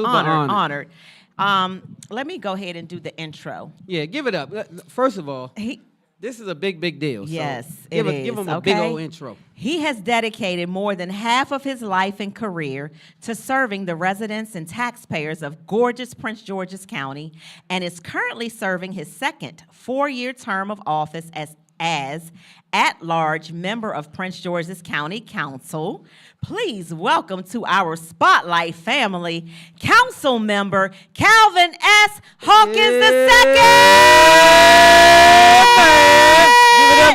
Honored. Let me go ahead and do the intro. Yeah, give it up. First of all, He, this is a big deal. yes, So it give is. him a Okay? big old intro. He has dedicated more than half of his life and career to serving the residents and taxpayers of gorgeous Prince George's County and is currently serving his second 4-year term of office as at-large member of Prince George's County Council. Please welcome to our Spotlight family, Council Member Calvin S. Hawkins II.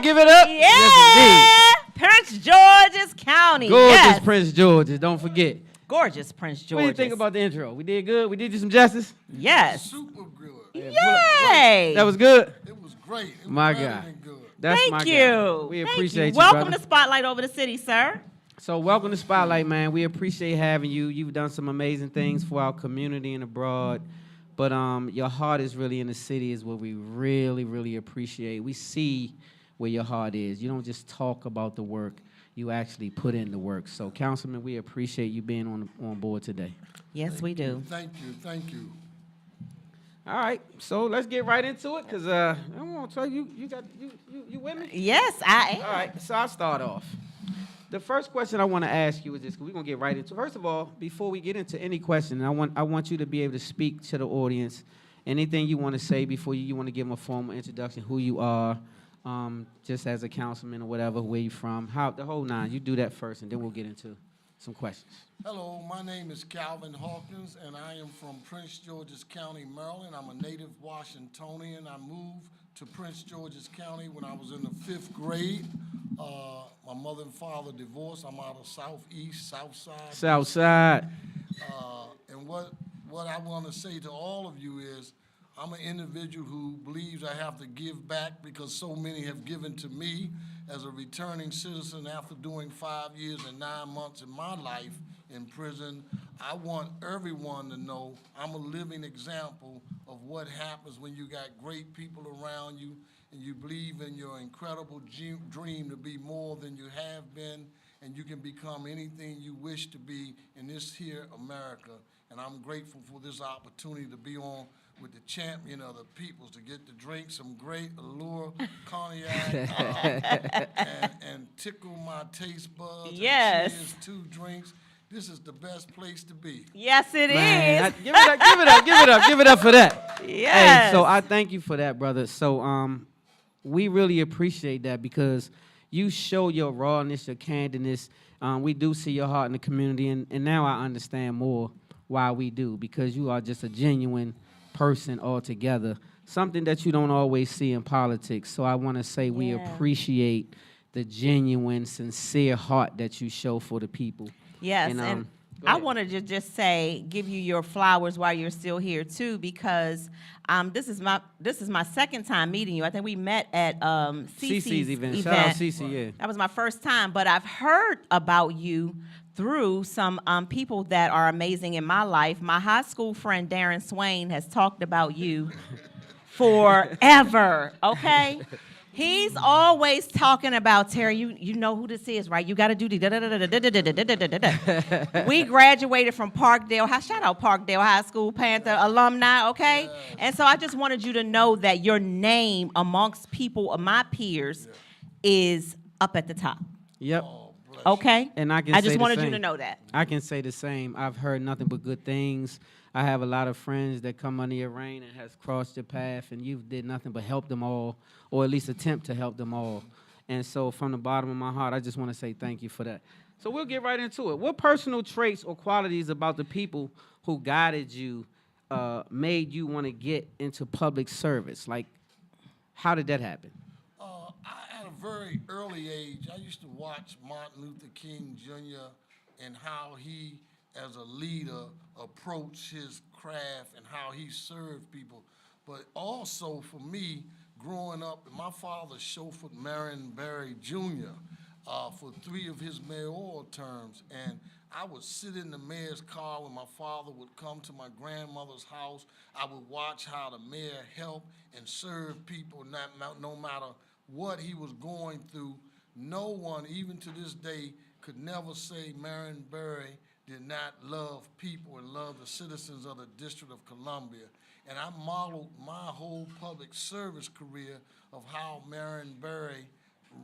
Give it up. Yeah. Yes, Prince George's County. gorgeous Yes. Prince George's. Don't forget. Gorgeous Prince George's. What do you think about the intro? We did good. We did you some justice. Yes. Super good. Yay. That was good. It was great. It was My better God. than good. That's Thank my you. guy. We Thank appreciate you, Welcome brother. to Spotlight over the city, sir. So welcome to Spotlight, man. We appreciate having you. You've done some amazing things for our community and abroad. But your heart is really in the city is what we really appreciate. We see where your heart is. You don't just talk about the work. You actually put in the work. So, Councilman, we appreciate you being on board today. Yes, we do. Thank you. Thank you. All right, so let's get right into it, because I want to tell you, you with me? Yes, I am. All right, so I'll start off. The first question I want to ask you is this, because we're going to get right into it. First of all, before we get into any question, I want you to be able to speak to the audience. Anything you want to say before you want to give them a formal introduction, who you are, just as a councilman or whatever, where you from, how the whole nine. You do that first, and then we'll get into some questions. Hello, my name is Calvin Hawkins, and I am from Prince George's County, Maryland. I'm a native Washingtonian. I moved to Prince George's County when I was in the 5th grade. My mother and father divorced. I'm out of South Side. Southside. And what I want to say to all of you is, I'm an individual who believes I have to give back because so many have given to me as a returning citizen after doing 5 years and 9 months in my life in prison. I want everyone to know I'm a living example of what happens when you got great people around you and you believe in your incredible dream to be more than you have been, and you can become anything you wish to be in this here America. And I'm grateful for this opportunity to be on with the champion of the peoples, to get to drink some great Allure cognac and tickle my taste buds. Yes. And cheers 2 drinks. This is the best place to be. Yes, it Man, is. give it up for that. Yes. Hey, so I thank you for that, brother. So we really appreciate that because you show your rawness, your candidness. We do see your heart in the community, and now I understand more why we do, because you are just a genuine person altogether, something that you don't always see in politics. So I want to say we appreciate the genuine, sincere heart that you show for the people. Yes, And, and go I ahead. wanted to just say, give you your flowers while you're still here too, because this is my second time meeting you. I think we met at Cece's event. Shout out Cece, yeah. That was my first time, but I've heard about you through some people that are amazing in my life. My high school friend Darren Swain has talked about you forever. Okay. He's always talking about, Terry, you know who this is, right? You got to do the da-da-da-da-da-da-da-da-da-da-da. We graduated from Parkdale. Shout out Parkdale High School Panther alumni, okay? And so I just wanted you to know that your name amongst people of my peers is up at the top, Yep. okay? And I can I say just the wanted you same. to know that. I can say the same. I've heard nothing but good things. I have a lot of friends that come under your reign and has crossed your path, and you've did nothing but help them all, or at least attempt to help them all. And so from the bottom of my heart, I just want to say thank you for that. So we'll get right into it. What personal traits or qualities about the people who guided you made you want to get into public service? Like, how did that happen? At a very early age, I used to watch Martin Luther King Jr. and how he, as a leader, approached his craft and how he served people. But also for me, growing up, my father chauffeured Marion Barry Jr. For 3 of his mayoral terms, and I would sit in the mayor's car when my father would come to my grandmother's house. I would watch how the mayor helped and served people, no matter what he was going through. No one, even to this day, could never say Marion Barry did not love people and love the citizens of the District of Columbia. And I modeled my whole public service career of how Marion Barry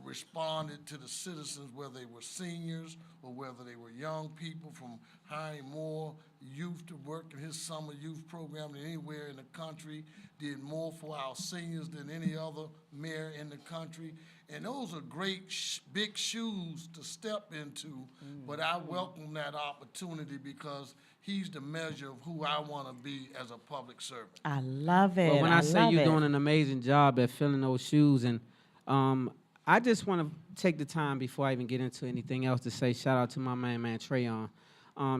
responded to the citizens, whether they were seniors or whether they were young people, from hiring more youth to work in his summer youth program than anywhere in the country, did more for our seniors than any other mayor in the country. And those are great, big shoes to step into, but I welcome that opportunity because he's the measure of who I want to be as a public servant. I love it. Well, when I say love you're it. doing an amazing job at filling those shoes, and I just want to take the time before I even get into anything else to say shout out to my man Trayon.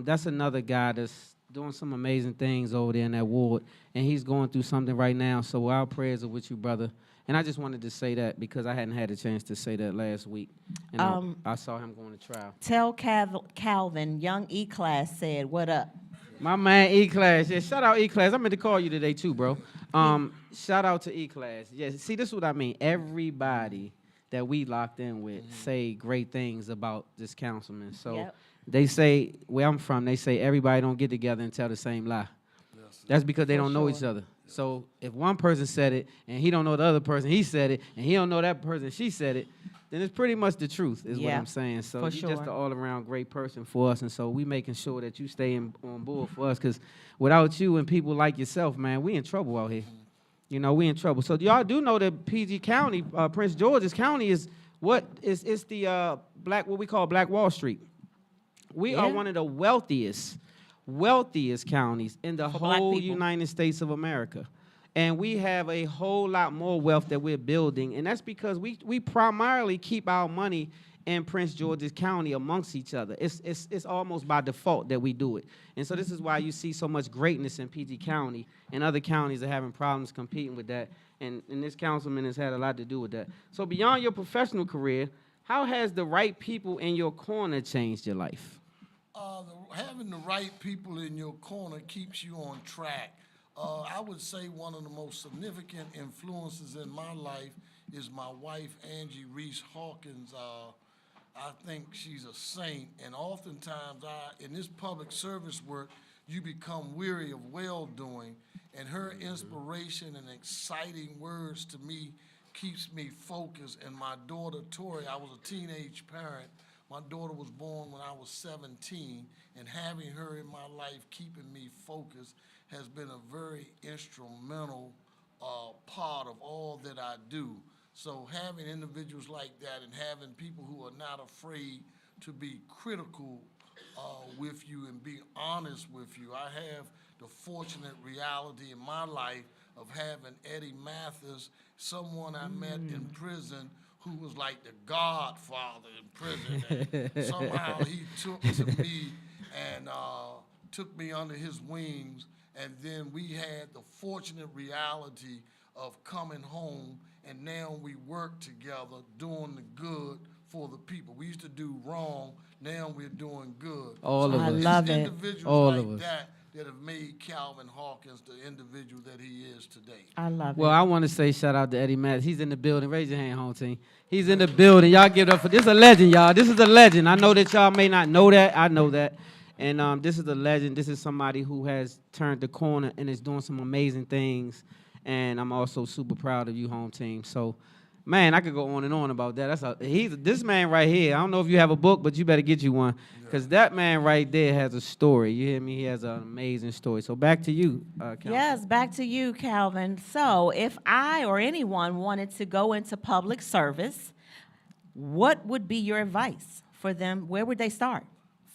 That's another guy that's doing some amazing things over there in that ward, and he's going through something right now. So our prayers are with you, brother. And I just wanted to say that because I hadn't had a chance to say that last week, and I saw him going to trial. Tell Calvin, young E-Class said, what up? My man E-Class, yeah, shout out E-Class. I meant to call you today too, bro. Shout out to E-Class. Yeah, see, this is what I mean. Everybody that we locked in with say great things about this councilman. So they say, where I'm from, they say everybody don't get together and tell the same lie. That's because they don't know each other. So if one person said it and he don't know the other person, he said it, and he don't know that person, she said it, then it's pretty much the truth is what I'm saying. So you're just an all-around great person for us, and so we making sure that you stay on board for us, because without you and people like yourself, man, we in trouble out here. You know, we in trouble. So y'all do know that PG County, Prince George's County is it's the what we call Black Wall Street. We are one of the wealthiest counties in the whole United States of America. And we have a whole lot more wealth that we're building, and that's because we primarily keep our money in Prince George's County amongst each other. It's almost by default that we do it. And so this is why you see so much greatness in PG County, and other counties are having problems competing with that, and this councilman has had a lot to do with that. So beyond your professional career, how has the right people in your corner changed your life? Having the right people in your corner keeps you on track. I would say one of the most significant influences in my life is my wife, Angie Reese Hawkins. I think she's a saint, and oftentimes in this public service work, you become weary of well-doing, and her inspiration and exciting words to me keeps me focused. And my daughter, Tori, I was a teenage parent. My daughter was born when I was 17, and having her in my life, keeping me focused, has been a very instrumental part of all that I do. So having individuals like that and having people who are not afraid to be critical with you and be honest with you. I have the fortunate reality in my life of having Eddie Mathis, someone I met in prison, who was like the godfather in prison. And somehow he took to me and took me under his wings. And then we had the fortunate reality of coming home, and now we work together doing the good for the people. We used to do wrong, now we're doing good. All of us. I love it. Individuals All like of us. that have made Calvin Hawkins the individual that he is today. I love Well, it. I want to say shout out to Eddie Mathis. He's in the building. Raise your hand, home team. He's in the building. Y'all give it up for this. Is a legend, y'all. This is a legend. I know that y'all may not know that. I know that. And this is a legend. This is somebody who has turned the corner and is doing some amazing things. And I'm also super proud of you, home team. So, man, I could go on and on about that. This man right here. I don't know if you have a book, but you better get you one, because that man right there has a story. You hear me? He has an amazing story. So back to you, Calvin. Yes, back to you, Calvin. So if I or anyone wanted to go into public service, what would be your advice for them? Where would they start?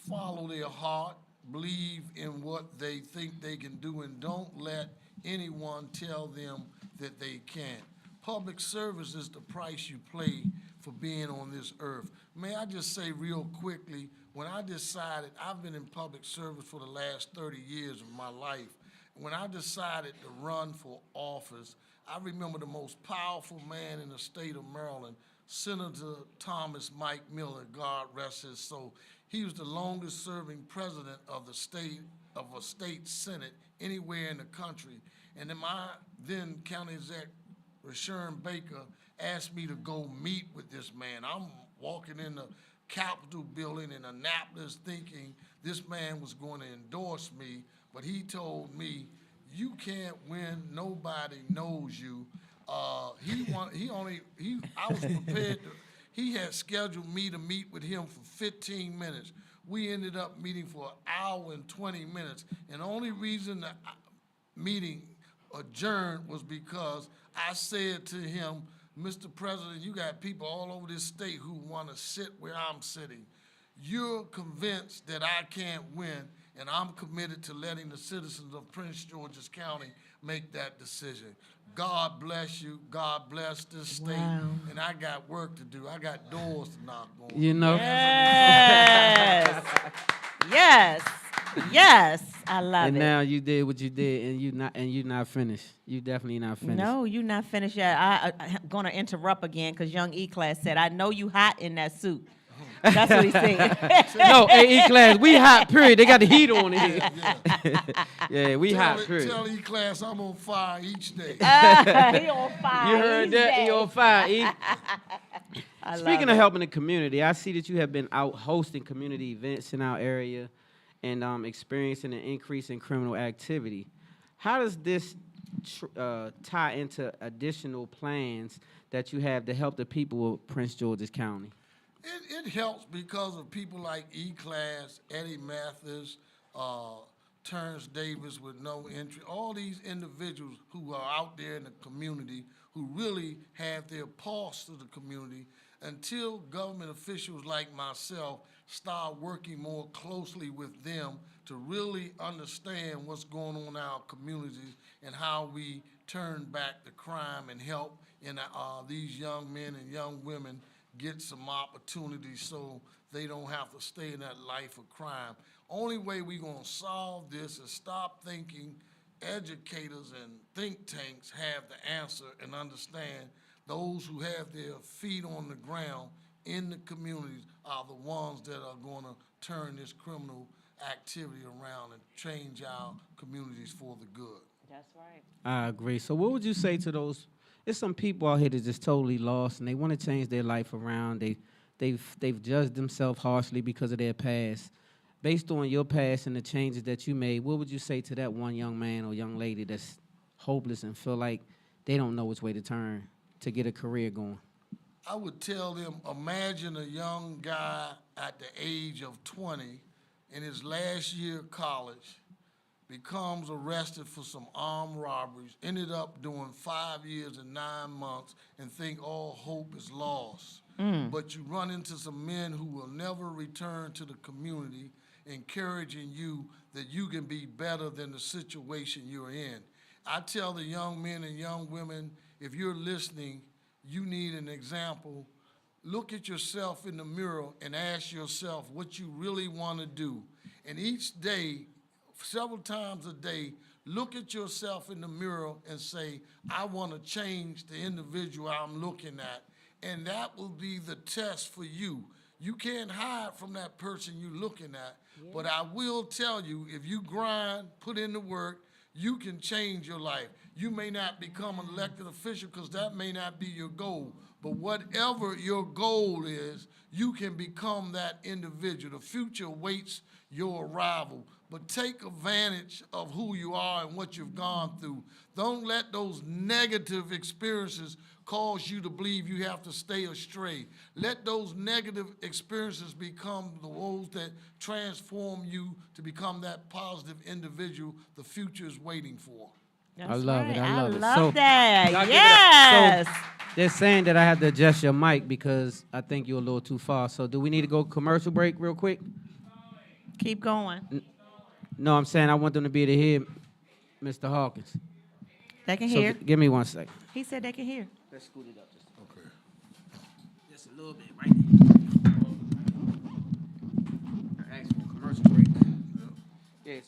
Follow their heart, believe in what they think they can do, and don't let anyone tell them that they can't. Public service is the price you pay for being on this earth. May I just say real quickly, when I decided, I've been in public service for the last 30 years of my life. When I decided to run for office, I remember the most powerful man in the state of Maryland, Senator Thomas Mike Miller, God rest his soul. He was the longest serving president of a state senate anywhere in the country. And then my then county exec, Rashawn Baker, asked me to go meet with this man. I'm walking in the Capitol building in Annapolis thinking this man was going to endorse me, but he told me, you can't win, nobody knows you. I was prepared to, he had scheduled me to meet with him for 15 minutes. We ended up meeting for an hour and 20 minutes. And the only reason the meeting adjourned was because I said to him, Mr. President, you got people all over this state who want to sit where I'm sitting. You're convinced that I can't win, and I'm committed to letting the citizens of Prince George's County make that decision. God bless you. God bless this state. Wow. And I got work to do. I got doors to knock on. You know? Yes. Yes. Yes. I love And it. now you did what you did, and you not finished. You definitely not finished. No, you're not finished yet. I'm going to interrupt again because young E-Class said, I know you hot in that suit. That's what he said. No, hey, E-Class, we hot, period. They got the heat on here. Yeah. Yeah, we hot, period. Tell E-Class I'm on fire each day. He on fire. You heard He's that? dead. He on fire, E. I Speaking love of it. helping the community, I see that you have been out hosting community events in our area and experiencing an increase in criminal activity. How does this tie into additional plans that you have to help the people of Prince George's County? It helps because of people like E-Class, Eddie Mathis, Terrence Davis with no entry, all these individuals who are out there in the community who really have their pulse to the community. Until government officials like myself start working more closely with them to really understand what's going on in our communities and how we turn back the crime and help in these young men and young women get some opportunities so they don't have to stay in that life of crime. Only way we're gonna solve this is stop thinking educators and think tanks have the answer and understand those who have their feet on the ground in the communities are the ones that are gonna turn this criminal activity around and change our communities for the good. That's right. I agree. So what would you say to those? There's some people out here that's just totally lost and they want to change their life around. They've judged themselves harshly because of their past. Based on your past and the changes that you made, what would you say to that one young man or young lady that's hopeless and feel like they don't know which way to turn to get a career going? I would tell them, imagine a young guy at the age of 20 in his last year of college, becomes arrested for some armed robberies, ended up doing 5 years and 9 months, and think all hope is lost. But you run into some men who will never return to the community, encouraging you that you can be better than the situation you're in. I tell the young men and young women, if you're listening, you need an example. Look at yourself in the mirror and ask yourself what you really want to do. And each day, several times a day, look at yourself in the mirror and say, I want to change the individual I'm looking at. And that will be the test for you. You can't hide from that person you're looking at. But I will tell you, if you grind, put in the work, you can change your life. You may not become an elected official because that may not be your goal. But whatever your goal is, you can become that individual. The future awaits your arrival. But take advantage of who you are and what you've gone through. Don't let those negative experiences cause you to believe you have to stay astray. Let those negative experiences become the ones that transform you to become that positive individual the future is waiting for. That's I love right. it. I love it. love So, that. y'all give it Yes. up. So, they're saying that I have to adjust your mic because I think you're a little too far. So do we need to go commercial break real quick? Keep going. No, I'm saying I want them to be able to hear Mr. Hawkins. They can So hear. give me 1 second. He said they can hear. Let's scoot it up just Okay. Just a little bit, right there. Ask for a commercial break. Yes.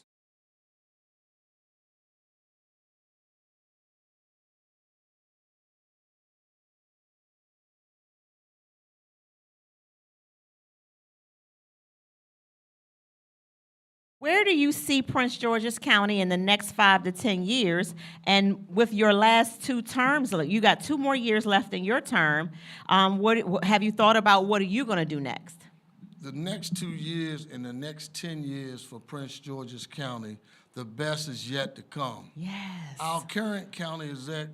Where do you see Prince George's County in the next 5 to 10 years? And with your last 2 terms, you got 2 more years left in your term. What have you thought about? What are you going to do next? the next 2 years and the next 10 years for Prince George's County, the best is yet to come. Yes. Our current county exec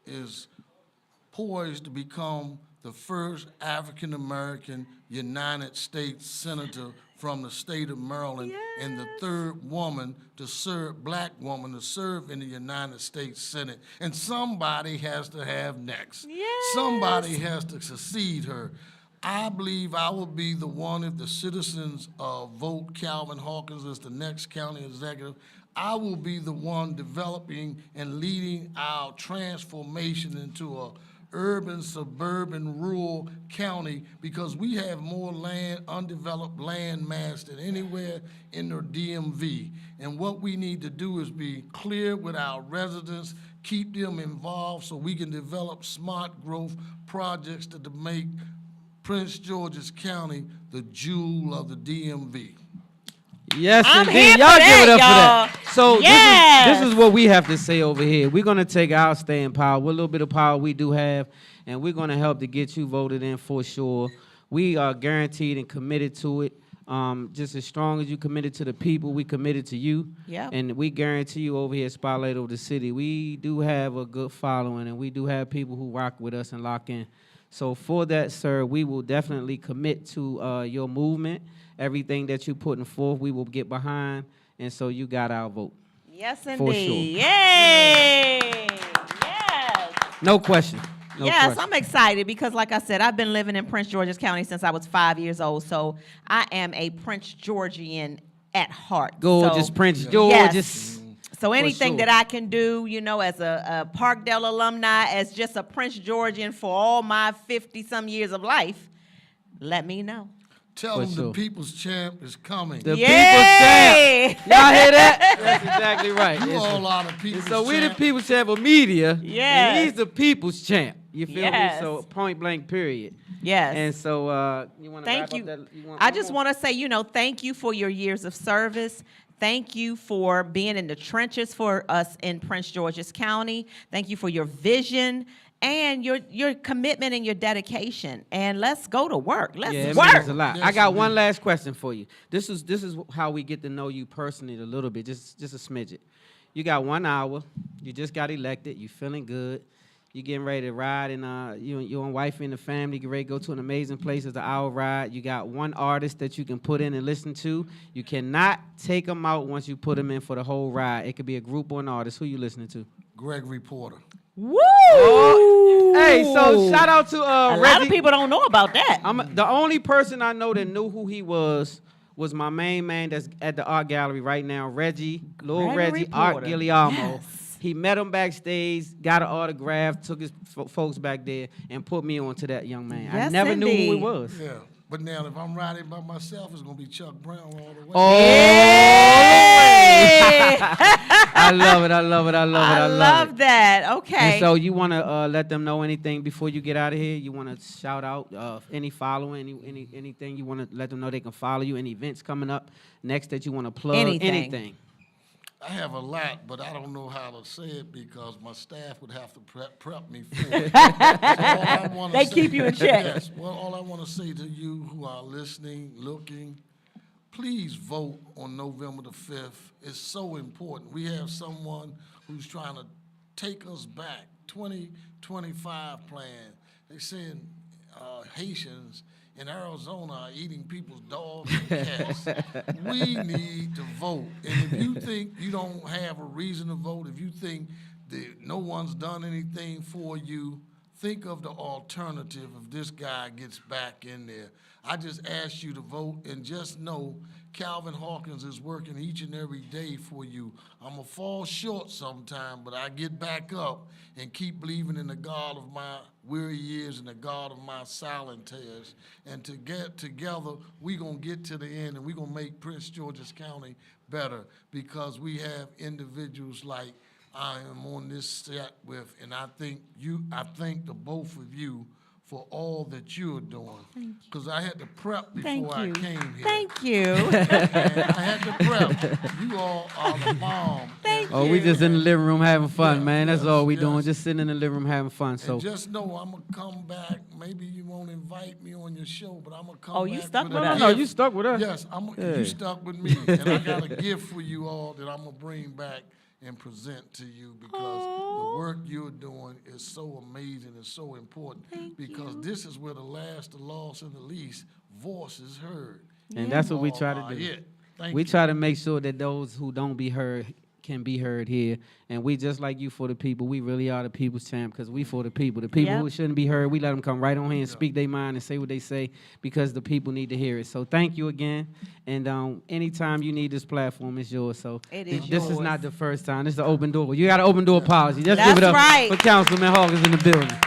is poised to become the first African-American United States Senator from the state of Maryland and the third black woman to serve in the United States Senate. And somebody has to have next. Yes. Somebody has to succeed her. I believe I will be the one, if the citizens vote Calvin Hawkins as the next county executive, I will be the one developing and leading our transformation into a urban, suburban, rural county, because we have more land, undeveloped land mass than anywhere in the DMV. And what we need to do is be clear with our residents, keep them involved so we can develop smart growth projects to make Prince George's County the jewel of the DMV. Yes, I'm indeed. here for Y'all give it up that, for that. So Yes. this is what we have to say over here. We're going to take our staying power, what little bit of power we do have, and we're going to help to get you voted in for sure. We are guaranteed and committed to it. Just as strong as you committed to the people, we committed to you. Yep. And we guarantee you over here at Spotlight Over the City, we do have a good following, and we do have people who rock with us and lock in. So for that, sir, we will definitely commit to your movement. Everything that you're putting forth, we will get behind. And so you got our vote. Yes, sure. indeed. Yay! Yes. No question. No Yes, question. I'm excited because, like I said, I've been living in Prince George's County since I was 5 years old. So I am a Prince Georgian at heart. Gorgeous So, Prince Yes. George's. So anything sure. that I can do, as a Parkdale alumni, as just a Prince Georgian for all my 50-some years of life, let me know. Tell For them sure. the people's champ is coming. The Yay! people's champ. Y'all hear that? That's exactly right. You It's- all are the people's so we the champ. people's champ of media. Yes. And he's the people's champ. You feel Yes. me? So point blank, period. Yes. And so you want to Thank wrap you. up that? I just want to say, thank you for your years of service. Thank you for being in the trenches for us in Prince George's County. Thank you for your vision and your commitment and your dedication. And let's go to work. Let's Yeah, it work. means a lot. Yes, I got indeed. one last question for you. This is how we get to know you personally a little bit, just a smidget. You got 1 hour. You just got elected. You feeling good. You getting ready to ride, and you and wife and the family get ready to go to an amazing place. It's an hour ride. You got one artist that you can put in and listen to. You cannot take them out once you put them in for the whole ride. It could be a group or an artist. Who you listening to? Gregory Porter. Woo! Hey, so shout out to a Reggie. lot of people don't know about that. The only person I know that knew who he was my main man that's at the art gallery right now, Reggie, Lil Gregory Reggie, Art Porter. Guillermo. Yes. He met him backstage, got an autograph, took his folks back there, and put me on to that young man. I Yes, never knew who indeed. he was. Yeah. But now, if I'm riding by myself, it's going to be Chuck Brown all the way. Oh, Yay! I love it. I love it. I love it. I I love love it. that. Okay. And so you want to let them know anything before you get out of here? You want to shout out any following, anything you want to let them know they can follow you, any events coming up next that you want to plug? Anything. I have a lot, but I don't know how to say it because my staff would have to prep me for it. So all I wanna They say- keep you in check. Yes. Well, all I want to say to you who are listening, looking, please vote on November the 5th. It's so important. We have someone who's trying to take us back. 2025 plan. They saying Haitians in Arizona are eating people's dogs and cats. We need to vote. And if you think you don't have a reason to vote, if you think that no one's done anything for you, think of the alternative if this guy gets back in there. I just ask you to vote and just know Calvin Hawkins is working each and every day for you. I'm going to fall short sometime, but I get back up and keep believing in the God of my weary years and the God of my silent tears. And to get together, we're going to get to the end and we're going to make Prince George's County better because we have individuals like I am on this set with, and I thank the both of you for all that you're doing. Because I had to prep Thank before I you. came here. Thank you. And I had to prep. You all are the bomb. Thank Oh, we just in the living room having fun, Yeah, man. That's yes, all we yes. doing, just sitting in the living room having fun. So And just know I'm going to come back. Maybe you won't invite me on your show, but I'm going to come Oh, back you stuck with with a us. no, gift. you stuck with us. Yes, Yeah. you stuck with me. And I got a gift for you all that I'm going to bring back and present to you because the work you're doing is so amazing and so important because this is where the last, the lost, and the least voice is heard. And that's what we try to All do. are it. Thank We you. try to make sure that those who don't be heard can be heard here. And we just like you for the people. We really are the people's champ because we for the people. The people Yep. who shouldn't be heard, we let them come right on here and speak their mind and say what they say because the people need to hear it. So thank you again. And anytime you need this platform, it's yours. So It is this is yours. not the first time. This is the open door. You got an open door policy. Just That's give it up right. for Councilman Hawkins in the building.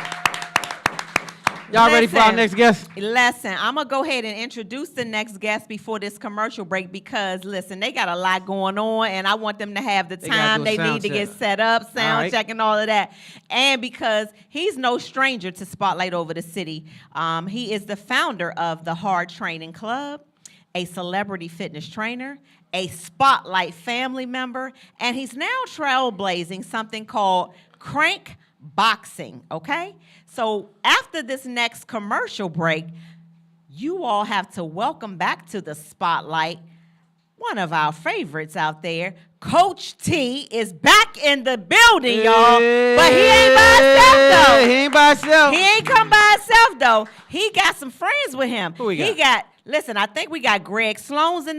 Y'all ready for our Listen. next guest? Listen, I'm going to go ahead and introduce the next guest before this commercial break because, listen, they got a lot going on, and I want them to have the gotta time do a they sound need to check. get set up, sound right. check, and all of that. And because he's no stranger to Spotlight Over the City, he is the founder of the Hard Training Club, a celebrity fitness trainer, a Spotlight family member, and he's now trailblazing something called Crank Boxing, okay? So after this next commercial break, you all have to welcome back to the spotlight one of our favorites out there. Coach T is back in the building, y'all. But he ain't by himself, though. He ain't by himself. He ain't come by himself, though. He got some friends with him. Who we He got? listen, I think we got Greg Sloan's in the